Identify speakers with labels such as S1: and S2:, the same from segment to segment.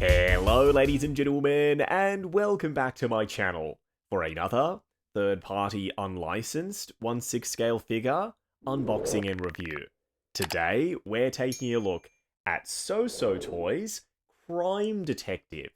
S1: Hello ladies and gentlemen, and welcome back to my channel for another third-party unlicensed 1/6 scale figure unboxing and review. Today, we're taking a look at SooSoo Toys Crime Detective,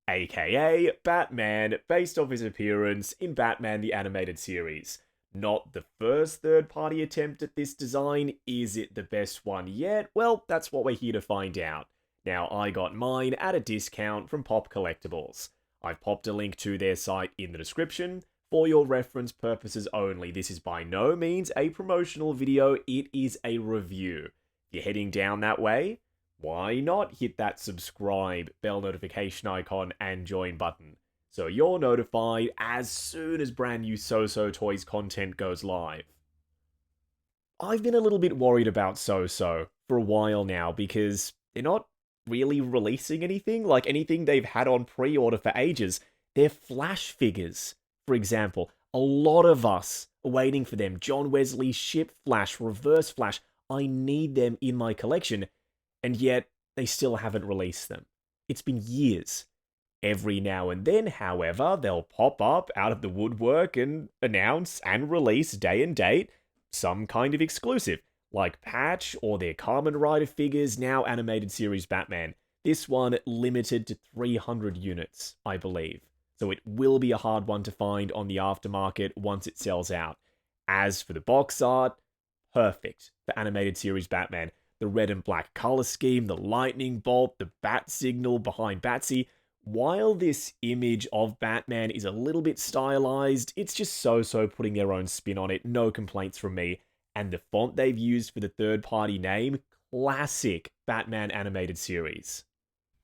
S1: aka Batman, based off his appearance in Batman the Animated Series. Not the first third-party attempt at this design. Is it the best one yet? Well, that's what we're here to find out. Now, I got mine at a discount from Pop Collectibles. I've popped a link to their site in the description. For your reference purposes only, this is by no means a promotional video, it is a review. If you're heading down that way, why not hit that subscribe, bell notification icon, and join button, so you're notified as soon as brand new SooSoo Toys content goes live. I've been a little bit worried about SooSoo for a while now because they're not really releasing anything, like anything they've had on pre-order for ages. They're Flash figures, for example. A lot of us are waiting for them. John Wesley, Ship Flash, Reverse Flash. I need them in my collection, and yet they still haven't released them. It's been years. Every now and then, however, they'll pop up out of the woodwork and announce and release day and date some kind of exclusive, like Patch or their Kamen Rider figures, now Animated Series Batman. This one limited to 300 units, I believe. So it will be a hard one to find on the aftermarket once it sells out. As for the box art, perfect for Animated Series Batman. The red and black color scheme, the lightning bolt, the bat signal behind Batsy. While this image of Batman is a little bit stylized, it's just SooSoo putting their own spin on it. No complaints from me. And the font they've used for the third-party name, classic Batman Animated Series.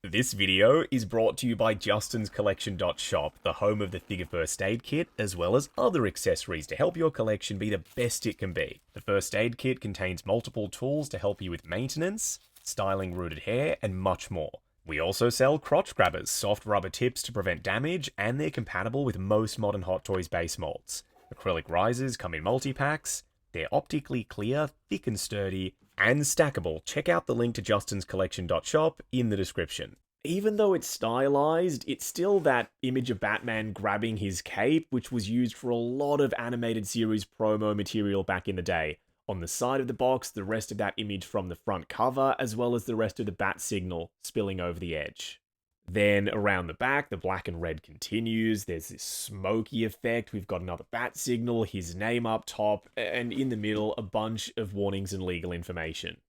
S1: This video is brought to you by JustinsCollection.shop, the home of the figure first aid kit, as well as other accessories to help your collection be the best it can be. The first aid kit contains multiple tools to help you with maintenance, styling rooted hair, and much more. We also sell crotch grabbers, soft rubber tips to prevent damage, and they're compatible with most modern Hot Toys base molds. Acrylic risers come in multi-packs. They're optically clear, thick and sturdy, and stackable. Check out the link to JustinsCollection.shop in the description. Even though it's stylized, it's still that image of Batman grabbing his cape, which was used for a lot of Animated Series promo material back in the day. On the side of the box, the rest of that image from the front cover, as well as the rest of the bat signal spilling over the edge. Then around the back, the black and red continues. There's this smoky effect. We've got another bat signal, his name up top, and in the middle, a bunch of warnings and legal information.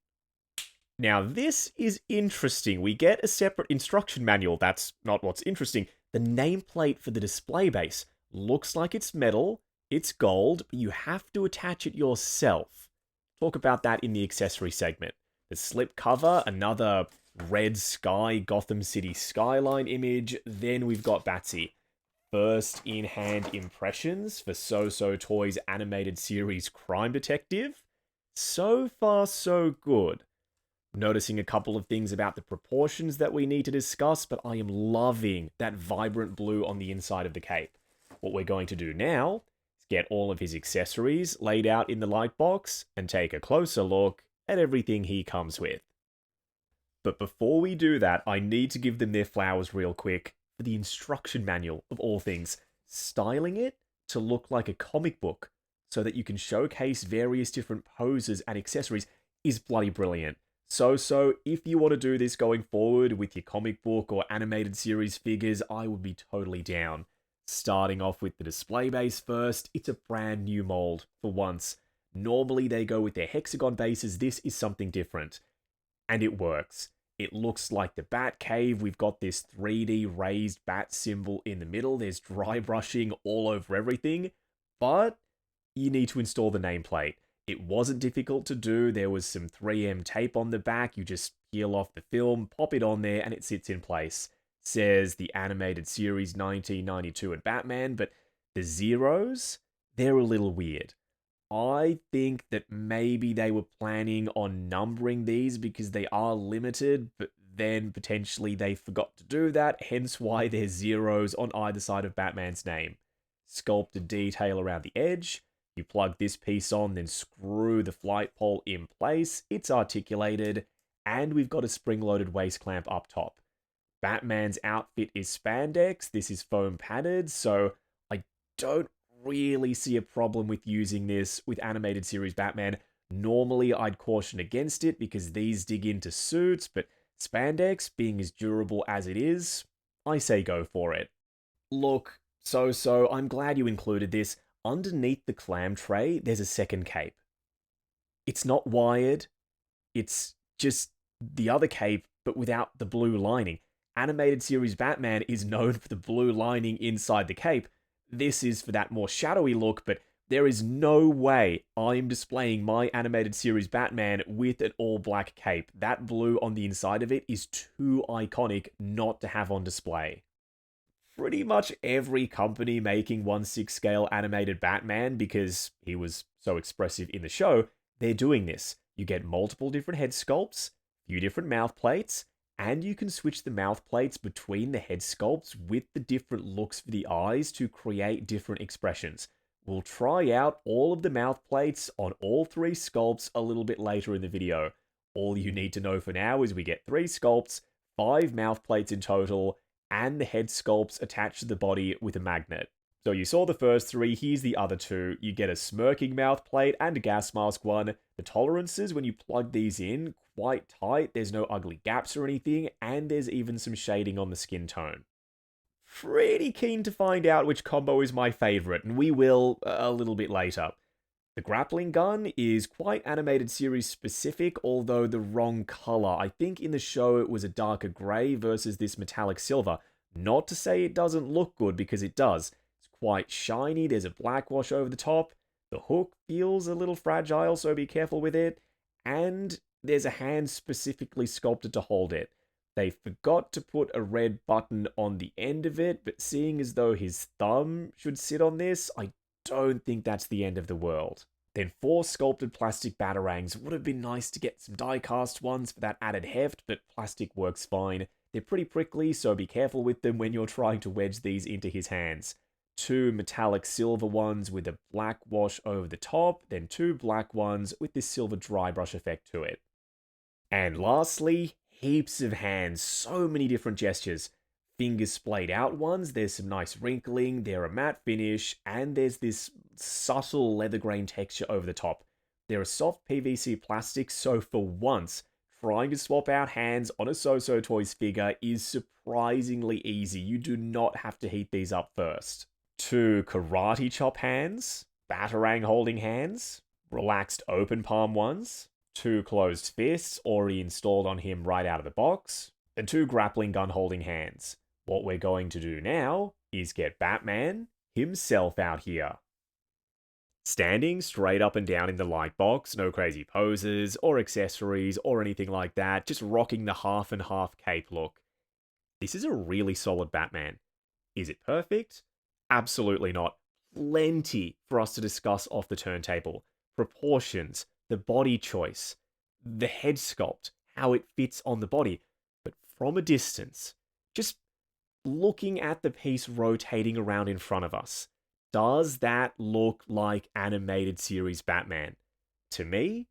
S1: Now, this is interesting. We get a separate instruction manual. That's not what's interesting. The nameplate for the display base looks like it's metal, it's gold, but you have to attach it yourself. Talk about that in the accessory segment. The slip cover, another red sky Gotham City skyline image. Then we've got Batsy. First in-hand impressions for SooSoo Toys Animated Series Crime Detective. So far, so good. Noticing a couple of things about the proportions that we need to discuss, but I am loving that vibrant blue on the inside of the cape. What we're going to do now is get all of his accessories laid out in the light box and take a closer look at everything he comes with. But before we do that, I need to give them their flowers real quick for the instruction manual of all things. Styling it to look like a comic book so that you can showcase various different poses and accessories is bloody brilliant. So if you want to do this going forward with your comic book or animated series figures, I would be totally down. Starting off with the display base first, it's a brand new mold for once. Normally they go with their hexagon bases, this is something different. And it works. It looks like the Bat Cave. We've got this 3D raised bat symbol in the middle. There's dry brushing all over everything. But you need to install the nameplate. It wasn't difficult to do. There was some 3M tape on the back. You just peel off the film, pop it on there, and it sits in place. Says the Animated Series 1992 and Batman, but the zeros, they're a little weird. I think that maybe they were planning on numbering these because they are limited, but then potentially they forgot to do that, hence why there's zeros on either side of Batman's name. Sculpted detail around the edge. You plug this piece on, then screw the flight pole in place. It's articulated, and we've got a spring-loaded waist clamp up top. Batman's outfit is spandex, this is foam padded, so I don't really see a problem with using this with animated series Batman. Normally, I'd caution against it because these dig into suits, but spandex, being as durable as it is, I say go for it. Look, SooSoo, I'm glad you included this. Underneath the clam tray, there's a second cape. It's not wired, it's just the other cape, but without the blue lining. Animated series Batman is known for the blue lining inside the cape. This is for that more shadowy look, but there is no way I'm displaying my animated series Batman with an all-black cape. That blue on the inside of it is too iconic not to have on display. Pretty much every company making 1/6 scale animated Batman, because he was so expressive in the show, they're doing this. You get multiple different head sculpts, few different mouth plates, and you can switch the mouth plates between the head sculpts with the different looks for the eyes to create different expressions. We'll try out all of the mouth plates on all three sculpts a little bit later in the video. All you need to know for now is we get 3 sculpts, 5 mouth plates in total, and the head sculpts attached to the body with a magnet. So you saw the first 3, here's the other 2. You get a smirking mouth plate and a gas mask one. The tolerances, when you plug these in, quite tight. There's no ugly gaps or anything, and there's even some shading on the skin tone. Pretty keen to find out which combo is my favorite, and we will a little bit later. The grappling gun is quite animated series specific, although the wrong color. I think in the show it was a darker gray versus this metallic silver. Not to say it doesn't look good, because it does. It's quite shiny, there's a black wash over the top. The hook feels a little fragile, so be careful with it. And there's a hand specifically sculpted to hold it. They forgot to put a red button on the end of it, but seeing as though his thumb should sit on this, I don't think that's the end of the world. Then 4 sculpted plastic batarangs. Would have been nice to get some die-cast ones for that added heft, but plastic works fine. They're pretty prickly, so be careful with them when you're trying to wedge these into his hands. 2 metallic silver ones with a black wash over the top, then 2 black ones with this silver dry brush effect to it. And lastly, heaps of hands, so many different gestures. Fingers splayed out ones, there's some nice wrinkling, they're a matte finish, and there's this subtle leather grain texture over the top. They're a soft PVC plastic, so for once, trying to swap out hands on a SooSoo Toys figure is surprisingly easy. You do not have to heat these up first. 2 karate chop hands, batarang holding hands, relaxed open palm ones, 2 closed fists already installed on him right out of the box, and 2 grappling gun holding hands. What we're going to do now is get Batman himself out here. Standing straight up and down in the light box, no crazy poses or accessories or anything like that, just rocking the half and half cape look. This is a really solid Batman. Is it perfect? Absolutely not. Plenty for us to discuss off the turntable. Proportions, the body choice, the head sculpt, how it fits on the body. But from a distance, just looking at the piece rotating around in front of us, does that look like animated series Batman? To me,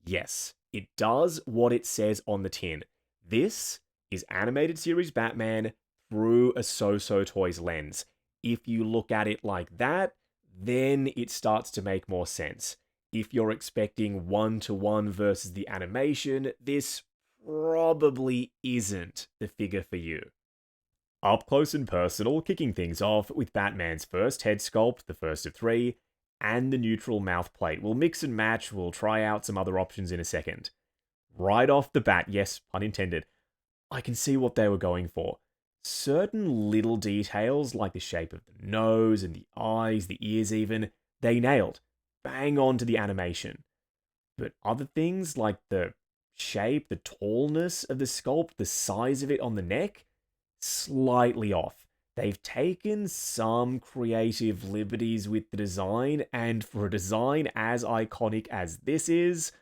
S1: yes. It does what it says on the tin. This is animated series Batman through a SooSoo Toys lens. If you look at it like that, then it starts to make more sense. If you're expecting 1-to-1 versus the animation, this probably isn't the figure for you. Up close and personal, kicking things off with Batman's first head sculpt, the first of 3, and the neutral mouth plate. We'll mix and match, we'll try out some other options in a second. Right off the bat, yes, pun intended, I can see what they were going for. Certain little details, like the shape of the nose and the eyes, the ears even, they nailed. Bang on to the animation. But other things, like the shape, the tallness of the sculpt, the size of it on the neck, slightly off. They've taken some creative liberties with the design, and for a design as iconic as this is,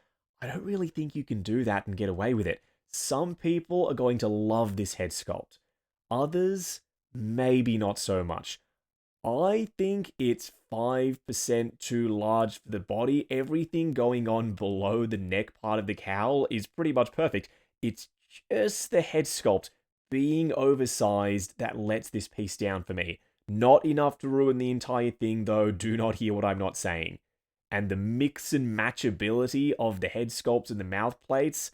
S1: I don't really think you can do that and get away with it. Some people are going to love this head sculpt. Others, maybe not so much. I think it's 5% too large for the body. Everything going on below the neck part of the cowl is pretty much perfect. It's just the head sculpt, being oversized that lets this piece down for me. Not enough to ruin the entire thing, though. Do not hear what I'm not saying. And the mix and matchability of the head sculpts and the mouth plates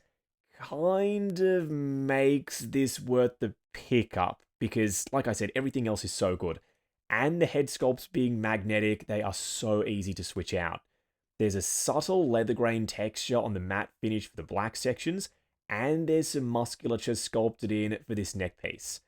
S1: kind of makes this worth the pickup. Because, like I said, everything else is so good. And the head sculpts being magnetic, they are so easy to switch out. There's a subtle leather grain texture on the matte finish for the black sections, and there's some musculature sculpted in for this neck piece.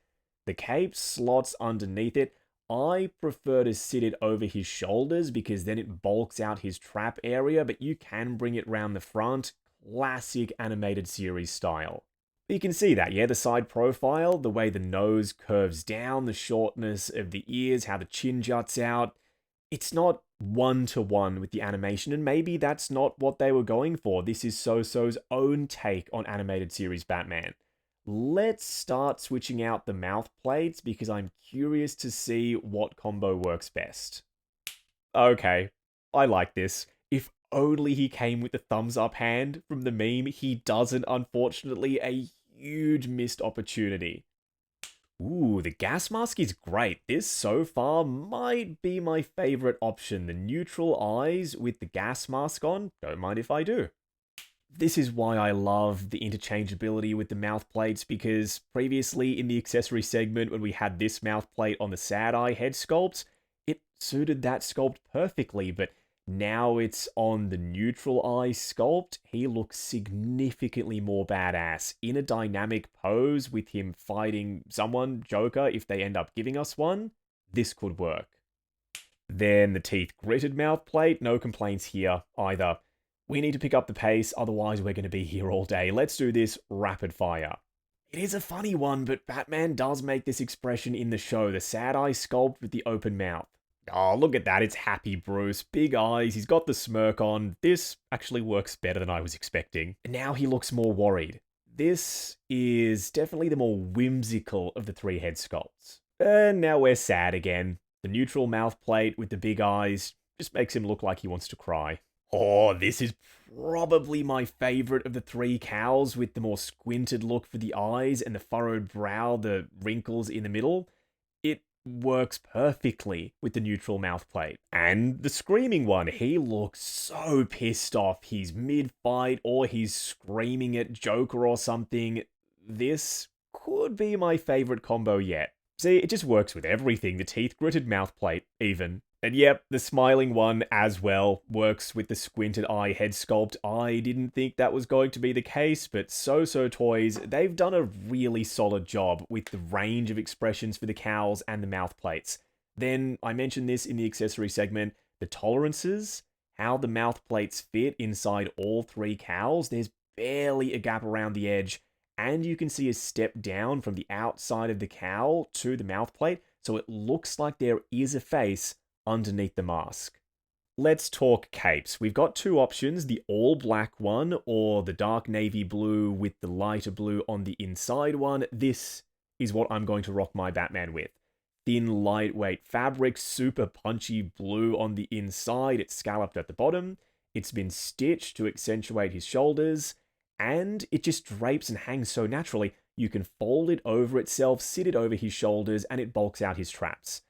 S1: The cape slots underneath it. I prefer to sit it over his shoulders because then it bulks out his trap area, but you can bring it round the front, classic animated series style. But you can see that, yeah, the side profile, the way the nose curves down, the shortness of the ears, how the chin juts out. It's not one-to-one with the animation, and maybe that's not what they were going for. This is SooSoo's own take on animated series Batman. Let's start switching out the mouth plates because I'm curious to see what combo works best. Okay, I like this. If only he came with the thumbs up hand from the meme. He doesn't, unfortunately. A huge missed opportunity. Ooh, the gas mask is great. This so far might be my favorite option. The neutral eyes with the gas mask on. Don't mind if I do. This is why I love the interchangeability with the mouth plates, because previously in the accessory segment when we had this mouth plate on the sad eye head sculpt, it suited that sculpt perfectly, but now it's on the neutral eye sculpt. He looks significantly more badass in a dynamic pose with him fighting someone, Joker, if they end up giving us one. This could work. Then the teeth gritted mouth plate, no complaints here either. We need to pick up the pace, otherwise we're going to be here all day. Let's do this rapid fire. It is a funny one, but Batman does make this expression in the show, the sad eye sculpt with the open mouth. Oh, look at that, it's Happy Bruce. Big eyes, he's got the smirk on. This actually works better than I was expecting. And now he looks more worried. This is definitely the more whimsical of the three head sculpts. And now we're sad again. The neutral mouth plate with the big eyes just makes him look like he wants to cry. Oh, this is probably my favorite of the three cows with the more squinted look for the eyes and the furrowed brow, the wrinkles in the middle. It works perfectly with the neutral mouth plate. And the screaming one, he looks so pissed off. He's mid-fight or he's screaming at Joker or something. This could be my favorite combo yet. See, it just works with everything. The teeth gritted mouth plate, even. And yep, the smiling one as well works with the squinted eye head sculpt. I didn't think that was going to be the case, but SooSoo Toys, they've done a really solid job with the range of expressions for the cowls and the mouth plates. Then, I mentioned this in the accessory segment, the tolerances, how the mouth plates fit inside all three cowls. There's barely a gap around the edge, and you can see a step down from the outside of the cowl to the mouth plate, so it looks like there is a face underneath the mask. Let's talk capes. We've got two options, the all black one or the dark navy blue with the lighter blue on the inside one. This is what I'm going to rock my Batman with. Thin, lightweight fabric, super punchy blue on the inside. It's scalloped at the bottom. It's been stitched to accentuate his shoulders, and it just drapes and hangs so naturally. You can fold it over itself, sit it over his shoulders, and it bulks out his traps.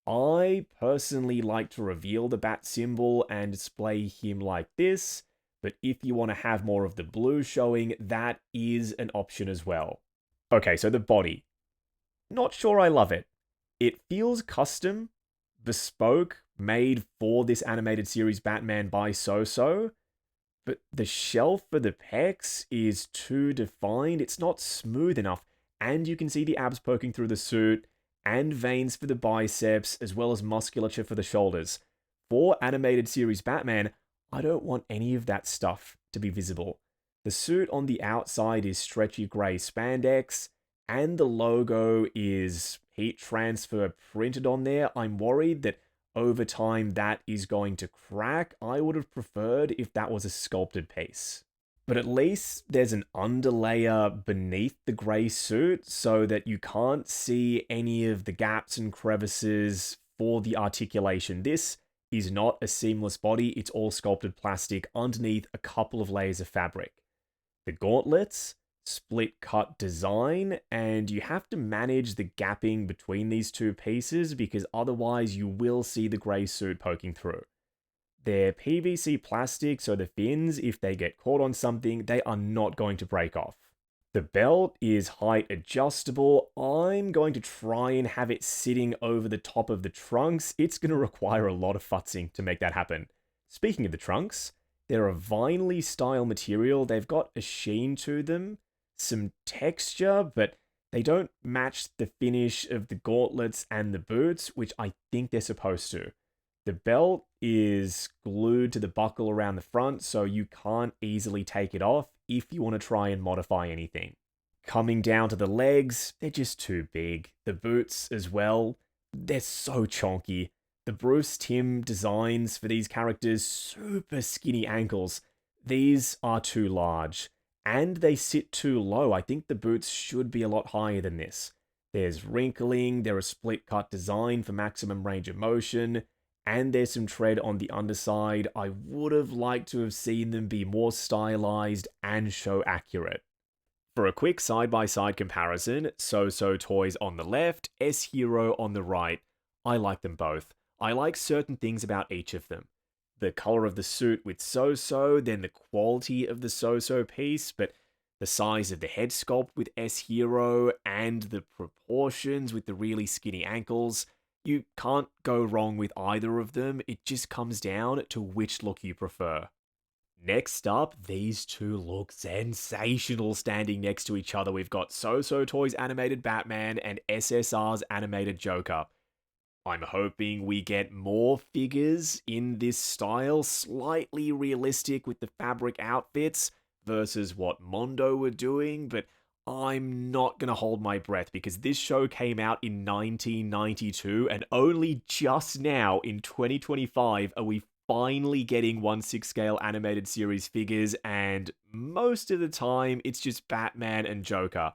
S1: I personally like to reveal the bat symbol and display him like this, but if you want to have more of the blue showing, that is an option as well. Okay, so the body. Not sure I love it. It feels custom, bespoke, made for this animated series Batman by SooSoo, but the shelf for the pecs is too defined. It's not smooth enough, and you can see the abs poking through the suit, and veins for the biceps, as well as musculature for the shoulders. For animated series Batman, I don't want any of that stuff to be visible. The suit on the outside is stretchy grey spandex, and the logo is heat transfer printed on there. I'm worried that over time that is going to crack. I would have preferred if that was a sculpted piece. But at least there's an underlayer beneath the grey suit so that you can't see any of the gaps and crevices for the articulation. This is not a seamless body, it's all sculpted plastic underneath a couple of layers of fabric. The gauntlets, split cut design, and you have to manage the gapping between these two pieces because otherwise you will see the grey suit poking through. They're PVC plastic, so the fins, if they get caught on something, they are not going to break off. The belt is height adjustable. I'm going to try and have it sitting over the top of the trunks. It's going to require a lot of futzing to make that happen. Speaking of the trunks, they're a vinyl style material. They've got a sheen to them, some texture, but they don't match the finish of the gauntlets and the boots, which I think they're supposed to. The belt is glued to the buckle around the front, so you can't easily take it off if you want to try and modify anything. Coming down to the legs, they're just too big. The boots as well, they're so chonky. The Bruce Timm designs for these characters, super skinny ankles. These are too large, and they sit too low. I think the boots should be a lot higher than this. There's wrinkling, they're a split cut design for maximum range of motion, and there's some tread on the underside. I would have liked to have seen them be more stylized and show accurate. For a quick side-by-side comparison, SooSoo toys on the left, S-Hero on the right. I like them both. I like certain things about each of them. The color of the suit with SooSoo, then the quality of the SooSoo piece, but the size of the head sculpt with S-Hero, and the proportions with the really skinny ankles. You can't go wrong with either of them. It just comes down to which look you prefer. Next up, these two look sensational standing next to each other. We've got SooSoo Toys animated Batman and SSR's animated Joker. I'm hoping we get more figures in this style, slightly realistic with the fabric outfits versus what Mondo were doing, but I'm not going to hold my breath because this show came out in 1992 and only just now in 2025 are we finally getting 1/6 scale animated series figures, and most of the time it's just Batman and Joker.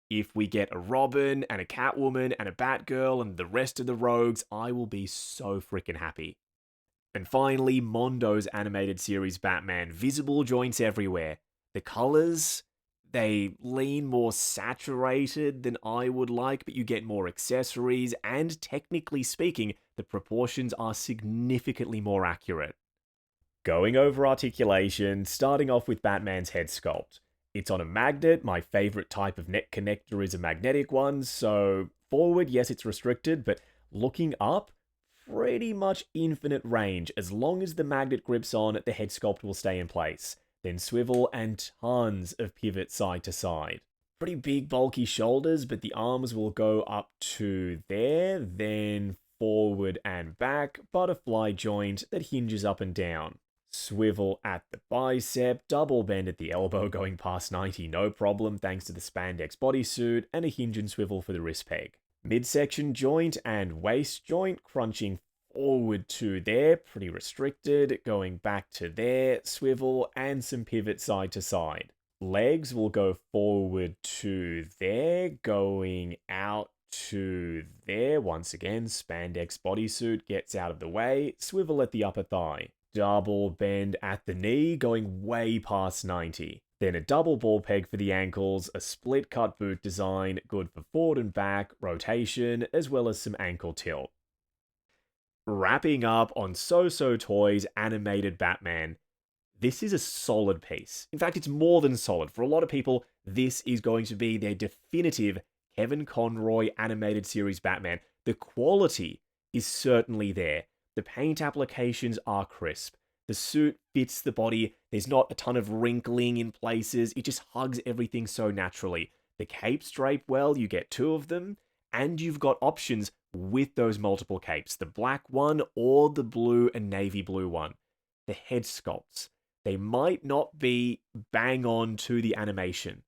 S1: If we get a Robin and a Catwoman and a Batgirl and the rest of the rogues, I will be so freaking happy. And finally, Mondo's animated series Batman, visible joints everywhere. The colors, they lean more saturated than I would like, but you get more accessories, and technically speaking, the proportions are significantly more accurate. Going over articulation, starting off with Batman's head sculpt. It's on a magnet. My favorite type of neck connector is a magnetic one, so forward, yes, it's restricted, but looking up, pretty much infinite range. As long as the magnet grips on, the head sculpt will stay in place. Then swivel and tons of pivot side to side. Pretty big bulky shoulders, but the arms will go up to there, then forward and back, butterfly joint that hinges up and down. Swivel at the bicep, double bend at the elbow going past 90, no problem thanks to the spandex bodysuit, and a hinge and swivel for the wrist peg. Midsection joint and waist joint crunching forward to there, pretty restricted, going back to there, swivel, and some pivot side to side. Legs will go forward to there, going out to there. Once again, spandex bodysuit gets out of the way, swivel at the upper thigh. Double bend at the knee, going way past 90. Then a double ball peg for the ankles, a split cut boot design, good for forward and back, rotation, as well as some ankle tilt. Wrapping up on SooSoo Toys animated Batman. This is a solid piece. In fact, it's more than solid. For a lot of people, this is going to be their definitive Kevin Conroy animated series Batman. The quality is certainly there. The paint applications are crisp. The suit fits the body. There's not a ton of wrinkling in places. It just hugs everything so naturally. The capes drape well. You get two of them. And you've got options with those multiple capes. The black one or the blue and navy blue one. The head sculpts. They might not be bang on to the animation,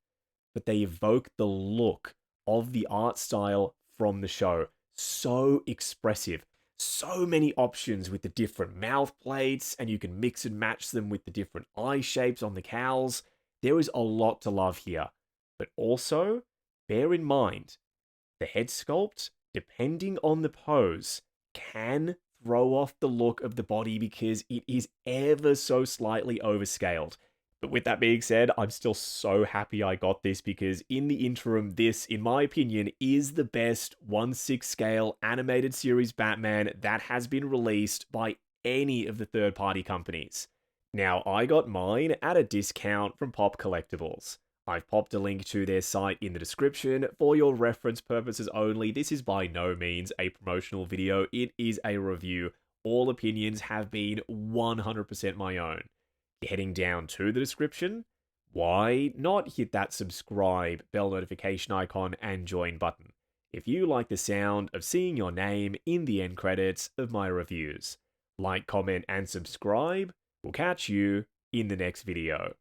S1: but they evoke the look of the art style from the show. So expressive. So many options with the different mouth plates, and you can mix and match them with the different eye shapes on the cowls. There is a lot to love here. But also, bear in mind, the head sculpt, depending on the pose, can throw off the look of the body because it is ever so slightly overscaled. But with that being said, I'm still so happy I got this because in the interim, this, in my opinion, is the best 1/6 scale animated series Batman that has been released by any of the third-party companies. Now, I got mine at a discount from Pop Collectibles. I've popped a link to their site in the description for your reference purposes only. This is by no means a promotional video, it is a review. All opinions have been 100% my own. Heading down to the description, why not hit that subscribe, bell notification icon, and join button if you like the sound of seeing your name in the end credits of my reviews. Like, comment, and subscribe. We'll catch you in the next video.